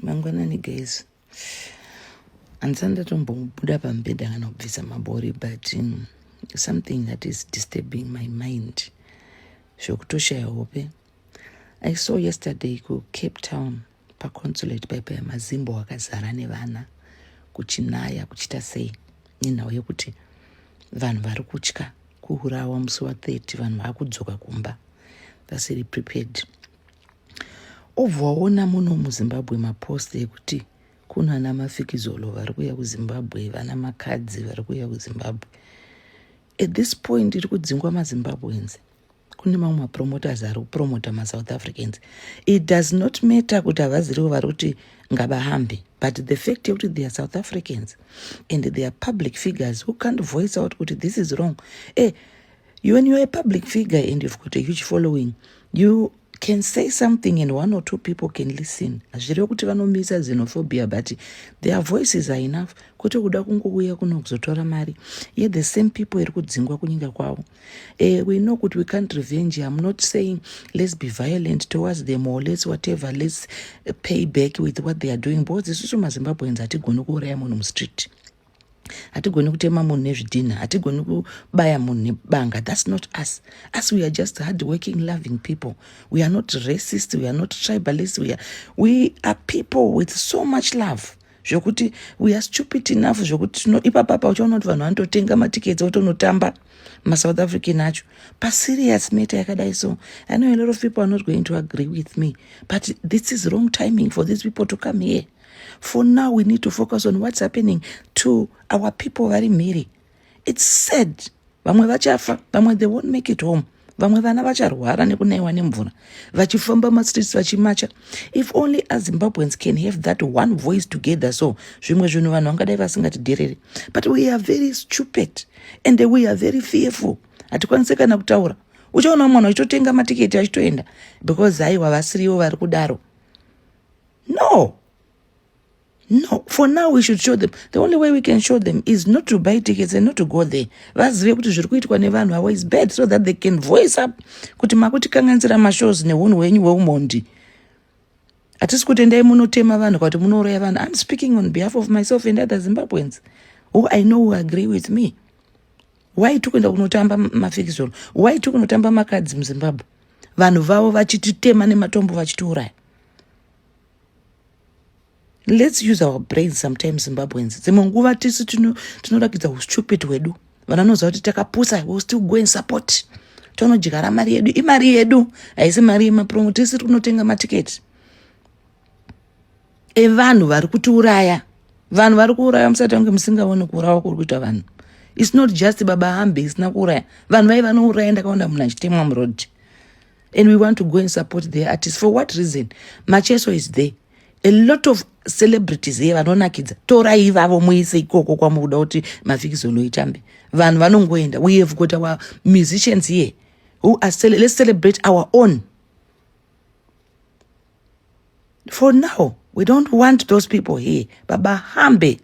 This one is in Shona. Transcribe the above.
Mangwanani guys. Ansanda tombobuda pambedha kana kubvisa mabhori, but something that is disturbing my mind. Shokutoshaya hope. I saw yesterday ku Cape Town pa consulate paipa mazimbo akazara nevana kuchinaya kuchita sei nenhau yekuti vanhu vari kutya kuurawa musi wa30 vanhu vakudzoka kumba vasiri prepared. Obvaona muno muZimbabwe mapost ekuti kuna ana mafikizolo vari kuuya kuZimbabwe, vana makadzi vari kuuya kuZimbabwe. At this point iri kudzingwa maZimbabweans. Kune mamwe mapromoters ari kupromota maSouth Africans. It does not matter kuti havaziriwo vari kuti ngavahambe, but the fact yekuti they are South Africans and they are public figures who can't voice out kuti this is wrong. When you are a public figure and you've got a huge following, you can say something and 1 or 2 people can listen. Azvirevo kuti vanomisa xenophobia, but their voices are enough. Kuti kuda kungouya kuno kuzotora mari. Yet the same people iri kudzingwa kunyika kwavo. We know kuti we can't revenge. I'm not saying let's be violent towards them or let's whatever, let's pay back with what they are doing. Because isusu maZimbabweans hatigoni kuuraya munhu mustreet. Hatigoni kutema munhu nezvidhina, hatigoni kubaya munhu nebanga. That's not us. Us, we are just hard-working, loving people. We are not racist, we are not tribalist. We are people with so much love. Zvokuti we are stupid enough zvokuti ipapapa uchiona kuti vanhu vanototenga matiketi otonotamba maSouth African acho paserious matter yakadai so. I know a lot of people are not going to agree with me, but this is wrong timing for these people to come here. For now, we need to focus on what's happening to our people very merry. It's sad. Vamwe vachafa, vamwe they won't make it home. Vamwe vana vacharwara nekunaiwa nemvura. Vachifamba mastreets vachimacha. If only as Zimbabweans can have that one voice together, so zvimwe zvinhu vanhu vangadai vasingatiderere. But we are very stupid and we are very fearful. Hatikwanisi kana kutaura. Uchaona mwana achitotenga matiketi achitoenda because haiwa vasiriwo vari kudaro. No, for now we should show them. The only way we can show them is not to buy tickets and not to go there. Vazive kuti zviri kuitwa nevanhu avo is bad, so that they can voice up kuti makuti kanganzira mashows nehunhu hwenyu hweumondi. Hatisi kuti endai munotema vanhu kuti munouraya vanhu. I'm speaking on behalf of myself and other Zimbabweans who I know who agree with me. Why tukuenda kunotamba mafikizolo? Why tukunotamba makadzi muZimbabwe? Vanhu vavo vachititema nematombo vachitiuraya. Let's use our brains sometimes, Zimbabweans. Dzimwe nguva tisu tinorakidza stupid hwedu. Vanonoziva kuti takapusa, we'll still go and support. Tonodyara mari yedu, imari yedu. Haisi mari yemapromo, tisu kunotenga matiketi. Vanhu vari kutiuraya. Vanhu vari kuuraya musati wange musingaoni kuurawa kuri kuita vanhu. It's not just baba hambe isina kuuraya. Vanhu vai vanouraya ndakaona munhu achitemwa murodhi. And we want to go and support their artists. For what reason? Macheso is there. A lot of celebrities here vanonakidza torai ivavo muise ikoko kwamuda kuti mafikizolo itambe. Vanhu vanongoenda. We have got our musicians here who are let's celebrate our own. For now, we don't want those people here. Baba hambe.